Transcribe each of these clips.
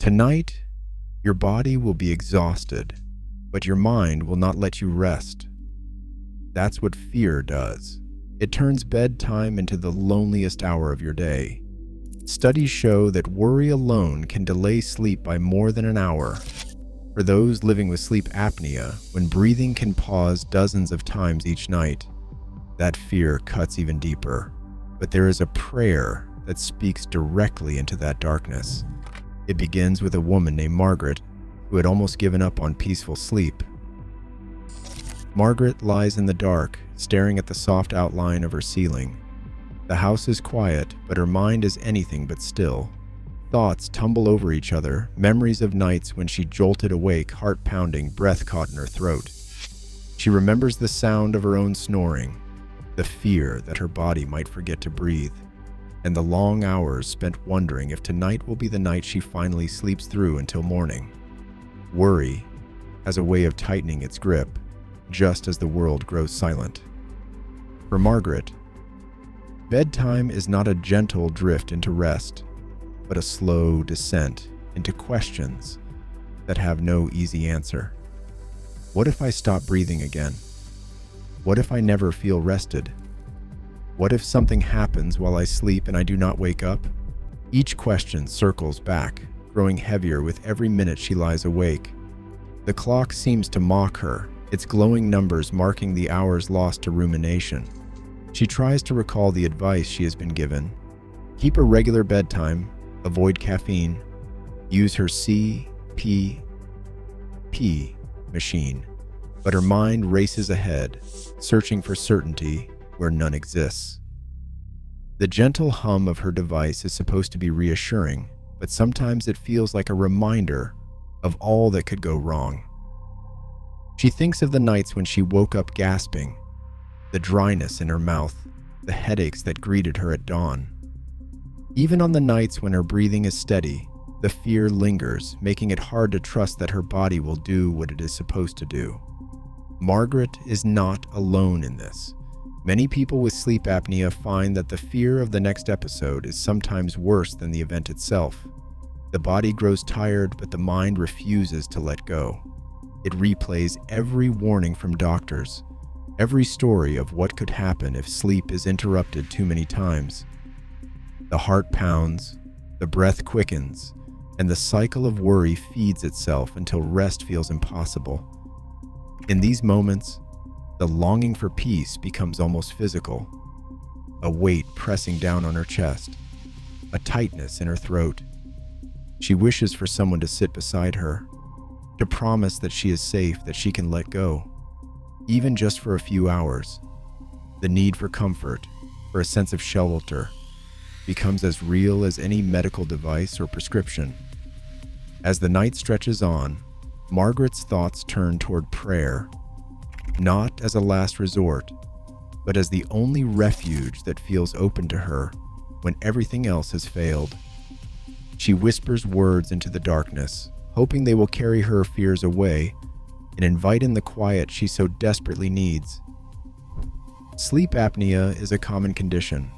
Tonight, your body will be exhausted, but your mind will not let you rest. That's what fear does. It turns bedtime into the loneliest hour of your day. Studies show that worry alone can delay sleep by more than an hour. For those living with sleep apnea, when breathing can pause dozens of times each night, that fear cuts even deeper. But there is a prayer that speaks directly into that darkness. It begins with a woman named Margaret, who had almost given up on peaceful sleep. Margaret lies in the dark, staring at the soft outline of her ceiling. The house is quiet, but her mind is anything but still. Thoughts tumble over each other, memories of nights when she jolted awake, heart pounding, breath caught in her throat. She remembers the sound of her own snoring, the fear that her body might forget to breathe, and the long hours spent wondering if tonight will be the night she finally sleeps through until morning. Worry has a way of tightening its grip, just as the world grows silent. For Margaret, bedtime is not a gentle drift into rest, but a slow descent into questions that have no easy answer. What if I stop breathing again? What if I never feel rested? What if something happens while I sleep and I do not wake up? Each question circles back, growing heavier with every minute she lies awake. The clock seems to mock her, its glowing numbers marking the hours lost to rumination. She tries to recall the advice she has been given. Keep a regular bedtime, avoid caffeine, use her CPP machine. But her mind races ahead, searching for certainty where none exists. The gentle hum of her device is supposed to be reassuring, but sometimes it feels like a reminder of all that could go wrong. She thinks of the nights when she woke up gasping, the dryness in her mouth, the headaches that greeted her at dawn. Even on the nights when her breathing is steady, the fear lingers, making it hard to trust that her body will do what it is supposed to do. Margaret is not alone in this. Many people with sleep apnea find that the fear of the next episode is sometimes worse than the event itself. The body grows tired, but the mind refuses to let go. It replays every warning from doctors, every story of what could happen if sleep is interrupted too many times. The heart pounds, the breath quickens, and the cycle of worry feeds itself until rest feels impossible. In these moments, the longing for peace becomes almost physical, a weight pressing down on her chest, a tightness in her throat. She wishes for someone to sit beside her, to promise that she is safe, that she can let go, even just for a few hours. The need for comfort, for a sense of shelter, becomes as real as any medical device or prescription. As the night stretches on, Margaret's thoughts turn toward prayer, not as a last resort, but as the only refuge that feels open to her when everything else has failed. She whispers words into the darkness, hoping they will carry her fears away and invite in the quiet she so desperately needs. Sleep apnea is a common condition,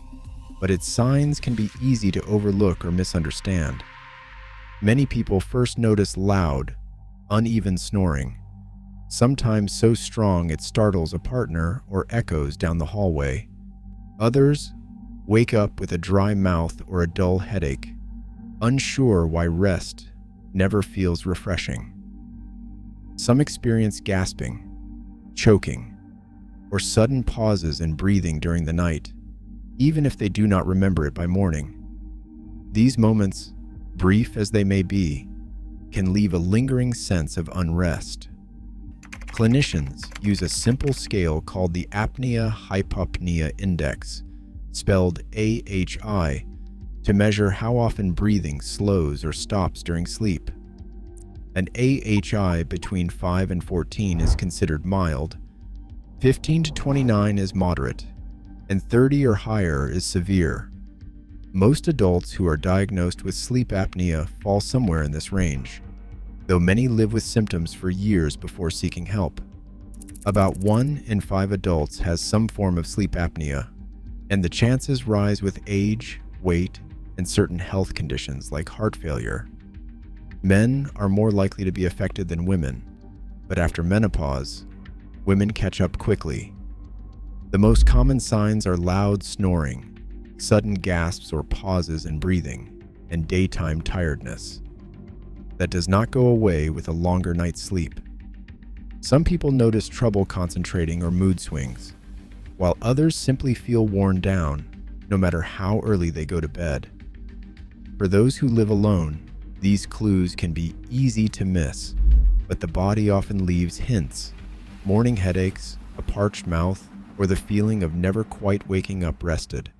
but its signs can be easy to overlook or misunderstand. Many people first notice loud, uneven snoring, sometimes so strong it startles a partner or echoes down the hallway. Others wake up with a dry mouth or a dull headache, unsure why rest never feels refreshing. Some experience gasping, choking, or sudden pauses in breathing during the night, even if they do not remember it by morning. These moments, brief as they may be, can leave a lingering sense of unrest. Clinicians use a simple scale called the Apnea-Hypopnea Index, spelled AHI, to measure how often breathing slows or stops during sleep. An AHI between 5 and 14 is considered mild, 15 to 29 is moderate, and 30 or higher is severe. Most adults who are diagnosed with sleep apnea fall somewhere in this range, though many live with symptoms for years before seeking help. About 1 in 5 adults has some form of sleep apnea, and the chances rise with age, weight, and certain health conditions like heart failure. Men are more likely to be affected than women, but after menopause, women catch up quickly. The most common signs are loud snoring, sudden gasps or pauses in breathing, and daytime tiredness that does not go away with a longer night's sleep. Some people notice trouble concentrating or mood swings, while others simply feel worn down, no matter how early they go to bed. For those who live alone, these clues can be easy to miss, but the body often leaves hints: morning headaches, a parched mouth, or the feeling of never quite waking up rested.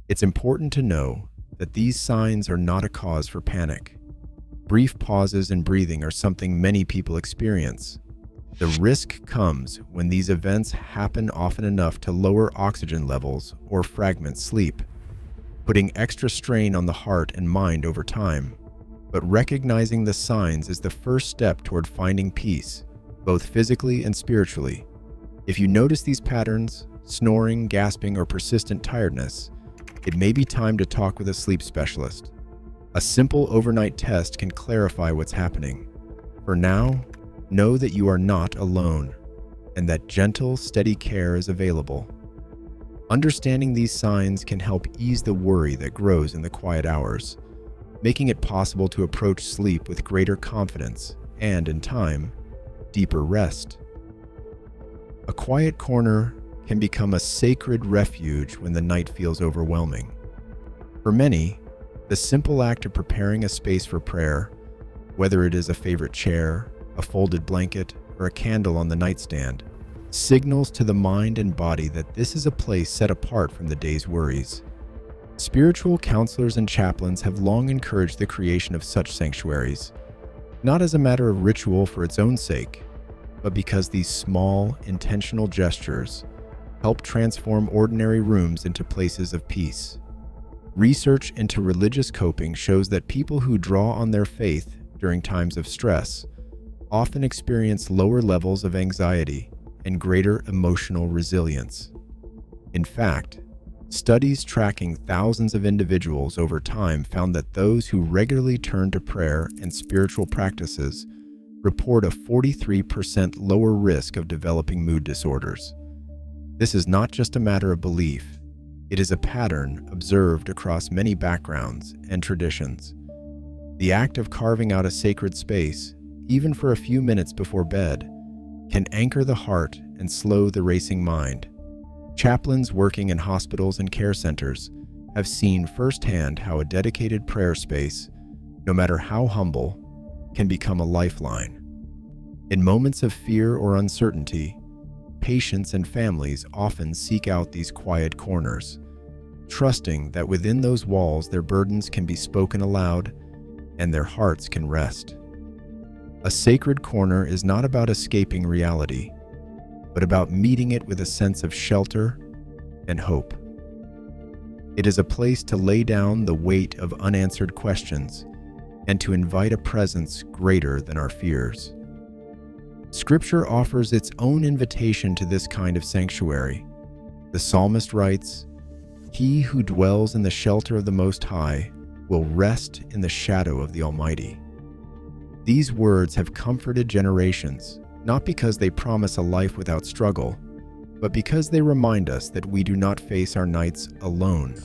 It's important to know that these signs are not a cause for panic. Brief pauses in breathing are something many people experience. The risk comes when these events happen often enough to lower oxygen levels or fragment sleep, putting extra strain on the heart and mind over time. But recognizing the signs is the first step toward finding peace, both physically and spiritually. If you notice these patterns, snoring, gasping, or persistent tiredness, it may be time to talk with a sleep specialist. A simple overnight test can clarify what's happening. For now, know that you are not alone, and that gentle, steady care is available. Understanding these signs can help ease the worry that grows in the quiet hours, making it possible to approach sleep with greater confidence and, in time, deeper rest. A quiet corner can become a sacred refuge when the night feels overwhelming. For many, the simple act of preparing a space for prayer, whether it is a favorite chair, a folded blanket, or a candle on the nightstand, signals to the mind and body that this is a place set apart from the day's worries. Spiritual counselors and chaplains have long encouraged the creation of such sanctuaries, not as a matter of ritual for its own sake, but because these small, intentional gestures help transform ordinary rooms into places of peace. Research into religious coping shows that people who draw on their faith during times of stress often experience lower levels of anxiety and greater emotional resilience. In fact, studies tracking thousands of individuals over time found that those who regularly turn to prayer and spiritual practices report a 43% lower risk of developing mood disorders. This is not just a matter of belief. It is a pattern observed across many backgrounds and traditions. The act of carving out a sacred space, even for a few minutes before bed, can anchor the heart and slow the racing mind. Chaplains working in hospitals and care centers have seen firsthand how a dedicated prayer space, no matter how humble, can become a lifeline. In moments of fear or uncertainty, patients and families often seek out these quiet corners, trusting that within those walls their burdens can be spoken aloud and their hearts can rest. A sacred corner is not about escaping reality, but about meeting it with a sense of shelter and hope. It is a place to lay down the weight of unanswered questions and to invite a presence greater than our fears. Scripture offers its own invitation to this kind of sanctuary. The psalmist writes, "He who dwells in the shelter of the Most High will rest in the shadow of the Almighty." These words have comforted generations, not because they promise a life without struggle, but because they remind us that we do not face our nights alone.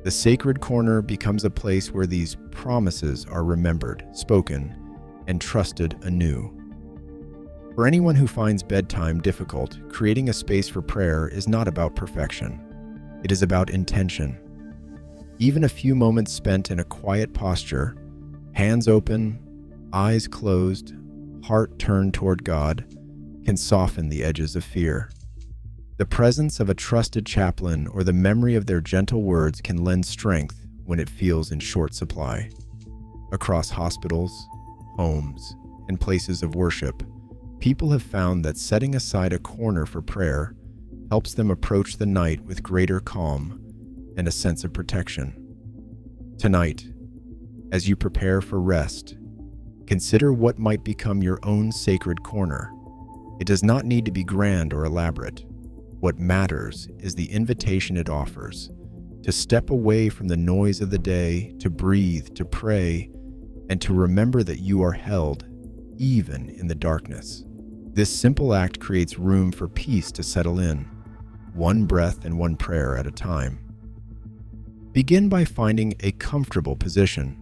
The sacred corner becomes a place where these promises are remembered, spoken, and trusted anew. For anyone who finds bedtime difficult, creating a space for prayer is not about perfection. It is about intention. Even a few moments spent in a quiet posture, hands open, eyes closed, heart turned toward God, can soften the edges of fear. The presence of a trusted chaplain or the memory of their gentle words can lend strength when it feels in short supply. Across hospitals, homes, and places of worship, people have found that setting aside a corner for prayer helps them approach the night with greater calm and a sense of protection. Tonight, as you prepare for rest, consider what might become your own sacred corner. It does not need to be grand or elaborate. What matters is the invitation it offers, to step away from the noise of the day, to breathe, to pray, and to remember that you are held even in the darkness. This simple act creates room for peace to settle in, one breath and one prayer at a time. Begin by finding a comfortable position,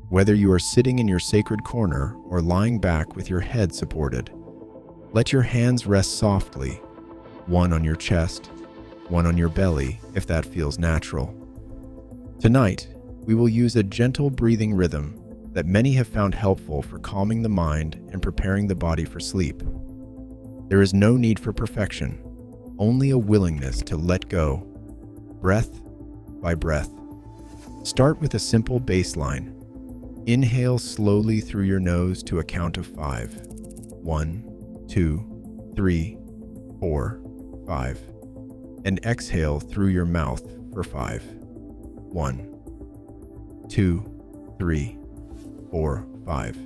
whether you are sitting in your sacred corner or lying back with your head supported. Let your hands rest softly, one on your chest, one on your belly if that feels natural. Tonight, we will use a gentle breathing rhythm that many have found helpful for calming the mind and preparing the body for sleep. There is no need for perfection, only a willingness to let go, breath by breath. Start with a simple baseline. Inhale slowly through your nose to a count of 5. 1, 2, 3, 4, 5. And exhale through your mouth for 5. 1, 2, 3, 4, 5.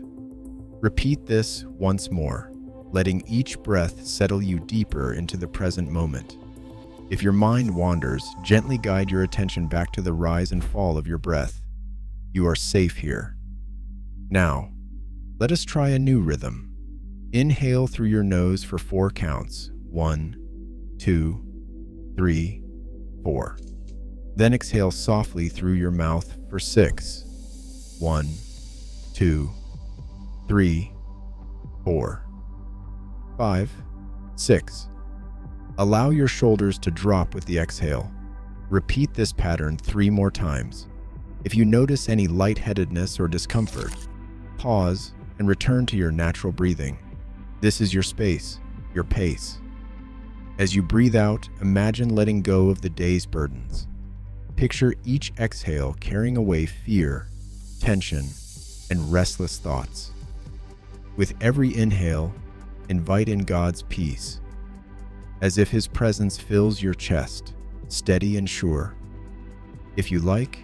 Repeat this once more, letting each breath settle you deeper into the present moment. If your mind wanders, gently guide your attention back to the rise and fall of your breath. You are safe here. Now, let us try a new rhythm. Inhale through your nose for 4 counts. 1, 2, 3, 4. Then exhale softly through your mouth for 6. 1, 2, 3, 4, 5, 6. Allow your shoulders to drop with the exhale. Repeat this pattern 3 more times. If you notice any lightheadedness or discomfort, pause and return to your natural breathing. This is your space, your pace. As you breathe out, imagine letting go of the day's burdens. Picture each exhale carrying away fear, tension, and restless thoughts. With every inhale, invite in God's peace, as if His presence fills your chest, steady and sure. If you like,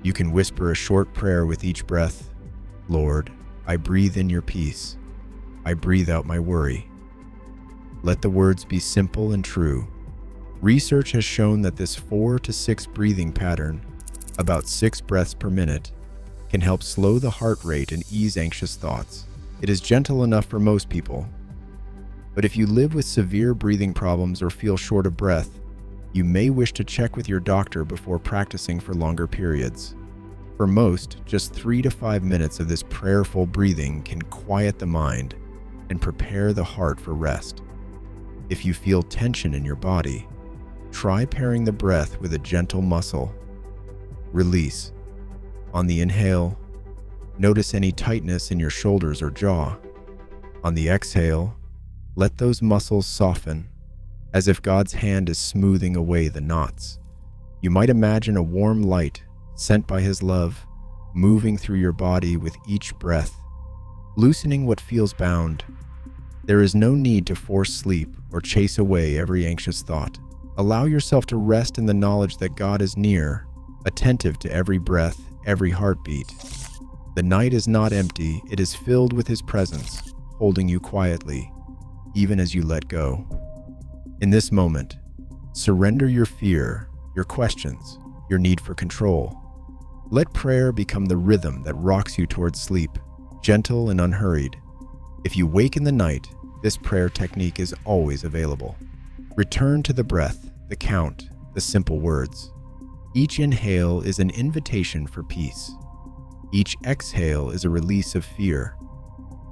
you can whisper a short prayer with each breath. Lord, I breathe in your peace. I breathe out my worry. Let the words be simple and true. Research has shown that this 4 to 6 breathing pattern, about 6 breaths per minute, can help slow the heart rate and ease anxious thoughts. It is gentle enough for most people. But if you live with severe breathing problems or feel short of breath, you may wish to check with your doctor before practicing for longer periods. For most, just 3 to 5 minutes of this prayerful breathing can quiet the mind and prepare the heart for rest. If you feel tension in your body, try pairing the breath with a gentle muscle. Release. On the inhale, notice any tightness in your shoulders or jaw. On the exhale, let those muscles soften, as if God's hand is smoothing away the knots. You might imagine a warm light sent by His love moving through your body with each breath, loosening what feels bound. There is no need to force sleep or chase away every anxious thought. Allow yourself to rest in the knowledge that God is near, attentive to every breath, every heartbeat. The night is not empty, it is filled with His presence, holding you quietly, even as you let go. In this moment, surrender your fear, your questions, your need for control. Let prayer become the rhythm that rocks you towards sleep, gentle and unhurried. If you wake in the night, this prayer technique is always available. Return to the breath, the count, the simple words. Each inhale is an invitation for peace. Each exhale is a release of fear.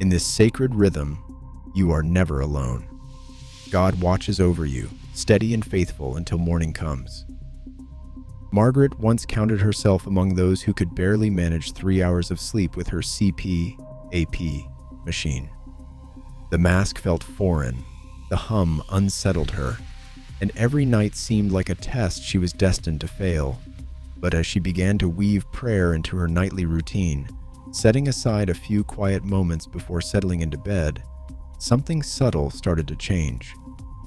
In this sacred rhythm, you are never alone. God watches over you, steady and faithful until morning comes. Margaret once counted herself among those who could barely manage 3 hours of sleep with her CPAP machine. The mask felt foreign, the hum unsettled her, and every night seemed like a test she was destined to fail. But as she began to weave prayer into her nightly routine, setting aside a few quiet moments before settling into bed, something subtle started to change.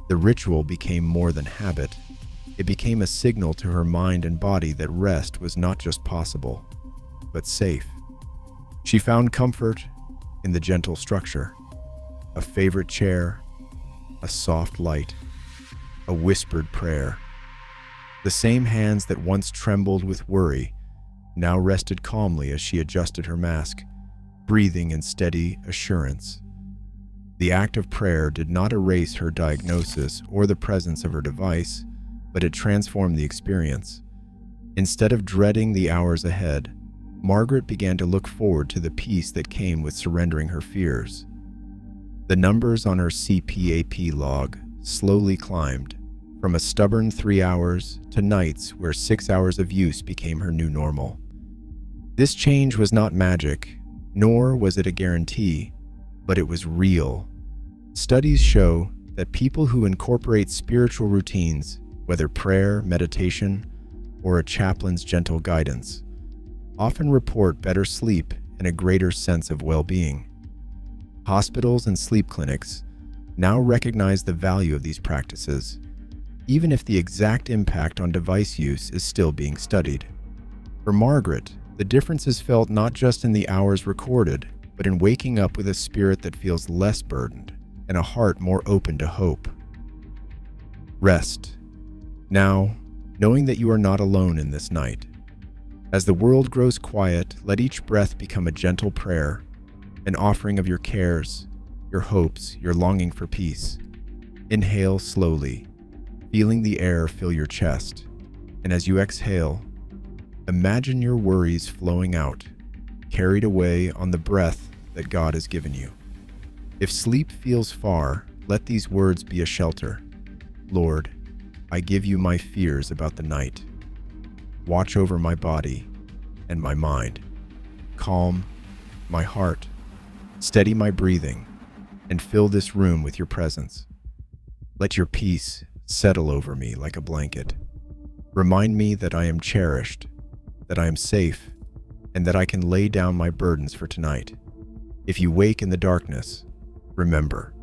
The ritual became more than habit. It became a signal to her mind and body that rest was not just possible, but safe. She found comfort in the gentle structure. A favorite chair, a soft light, a whispered prayer. The same hands that once trembled with worry now rested calmly as she adjusted her mask, breathing in steady assurance. The act of prayer did not erase her diagnosis or the presence of her device, but it transformed the experience. Instead of dreading the hours ahead, Margaret began to look forward to the peace that came with surrendering her fears. The numbers on her CPAP log slowly climbed, from a stubborn 3 hours to nights where 6 hours of use became her new normal. This change was not magic, nor was it a guarantee, but it was real. Studies show that people who incorporate spiritual routines, whether prayer, meditation, or a chaplain's gentle guidance, often report better sleep and a greater sense of well-being. Hospitals and sleep clinics now recognize the value of these practices, even if the exact impact on device use is still being studied. For Margaret, the difference is felt not just in the hours recorded, but in waking up with a spirit that feels less burdened and a heart more open to hope. Rest. Now, knowing that you are not alone in this night. As the world grows quiet, let each breath become a gentle prayer, an offering of your cares, your hopes, your longing for peace. Inhale slowly, feeling the air fill your chest, and as you exhale, imagine your worries flowing out, carried away on the breath that God has given you. If sleep feels far, let these words be a shelter. Lord, I give you my fears about the night. Watch over my body and my mind. Calm my heart, steady my breathing, and fill this room with your presence. Let your peace settle over me like a blanket. Remind me that I am cherished, that I am safe, and that I can lay down my burdens for tonight. If you wake in the darkness, remember,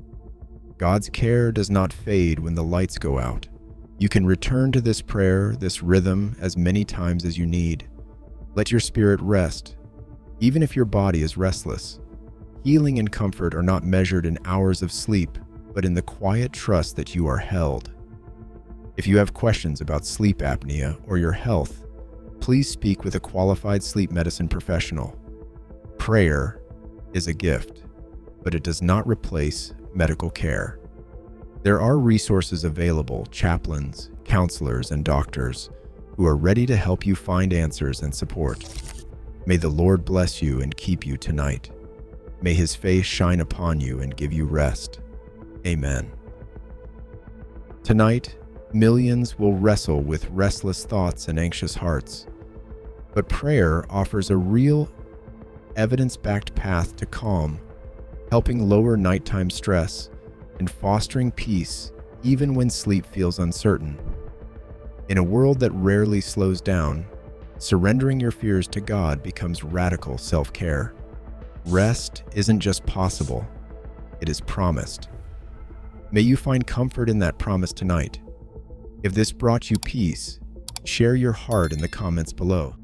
God's care does not fade when the lights go out. You can return to this prayer, this rhythm, as many times as you need. Let your spirit rest, even if your body is restless. Healing and comfort are not measured in hours of sleep, but in the quiet trust that you are held. If you have questions about sleep apnea or your health, please speak with a qualified sleep medicine professional. Prayer is a gift, but it does not replace medical care. There are resources available, chaplains, counselors, and doctors who are ready to help you find answers and support. May the Lord bless you and keep you tonight. May His face shine upon you and give you rest. Amen. Tonight, millions will wrestle with restless thoughts and anxious hearts, but prayer offers a real, evidence-backed path to calm, helping lower nighttime stress and fostering peace even when sleep feels uncertain. In a world that rarely slows down, surrendering your fears to God becomes radical self-care. Rest isn't just possible, it is promised. May you find comfort in that promise tonight. If this brought you peace, share your heart in the comments below.